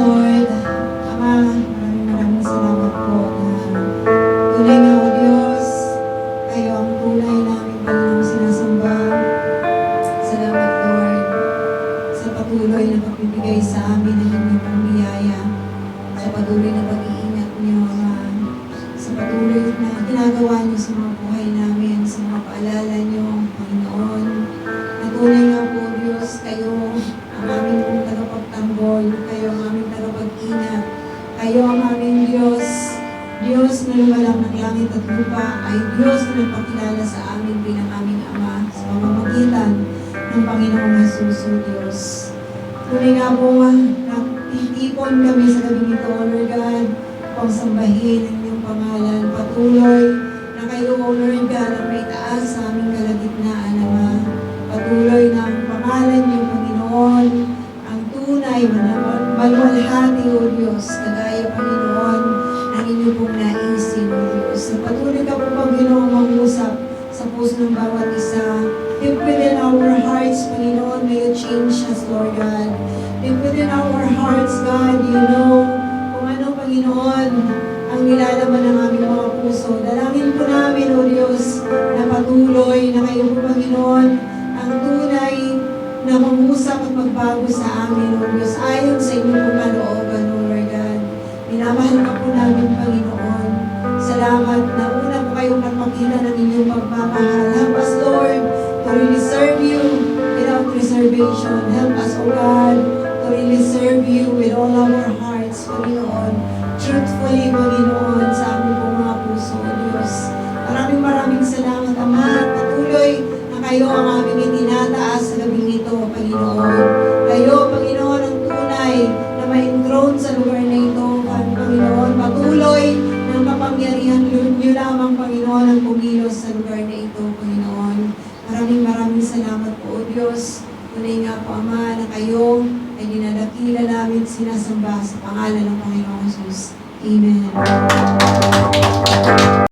Lord. Ama, maraming salamat po na tunay nga o Diyos, kayo ang tunay namin Panginoong sinasamba. Salamat Lord sa patuloy na pagbibigay sa amin ng inyong pambiyaya, sa patuloy na pag-iingat niyo, Ama, sa patuloy na ginagawa niyo sa mga buhay namin, sa mga paalala niyo, Panginoon. Na tunay nga po Diyos, kayo ang aming pong tagapagtanggol, kayo ang aming tagapag-ingat, kayo ang aming Diyos, Diyos na lumalang ng langit at lupa, ay Diyos na nagpakilala sa amin bilang aming Ama sa pamamagitan ng Panginoong Jesus, O Diyos. Tunay nga po, nagtitipon kami sa gabing ito, Lord God, upang sambahin ang iyong pangalan. Patuloy na kayo, O Lord God, ang may taas sa aming kalagitnaan, Ama. Patuloy na ang pangalan niyo, Panginoon, ang tunay, maluwalhati, O Diyos, kagaya, Panginoon, ng inyo pong naisin, O Diyos. Sa patuloy ka po, Panginoon, mangusap sa puso ng bawat isa. Deep within our hearts, Panginoon, may you change us, Lord God. Deep within our hearts, God, you know kung ano, Panginoon, ang nilalaman ng aming mga puso. Dalangin po namin, O Diyos, na patuloy na kayo po, Panginoon, ang tunay na mangusap at magbago sa amin, O Diyos, ayon sa inyong pong kalooban, O Lord God. Minamahal ka po namin, Panginoon. Salamat na una po kayong nagpakita ng inyong pagmamahal. Help us, Lord, to really serve you without reservation. Help us, O God, to really serve you with all our hearts, Panginoon. Truthfully, Panginoon, sa aming pong mga puso, O Diyos. Maraming salamat, Ama. Patuloy na kayo ang aming itinataas sa gabing ito, Panginoon. Kayo, Panginoon, ang tunay na ma-enthroned sa lugar na ito, Panginoon. Patuloy ng kapangyarihan niyo lamang, Panginoon, ang pumilos sa lugar na ito, Panginoon. Maraming salamat po, O Diyos. Tunay nga po, Ama, na kayo ay dinadakila namin sinasamba sa pangalan ng Panginoong Jesus. Amen.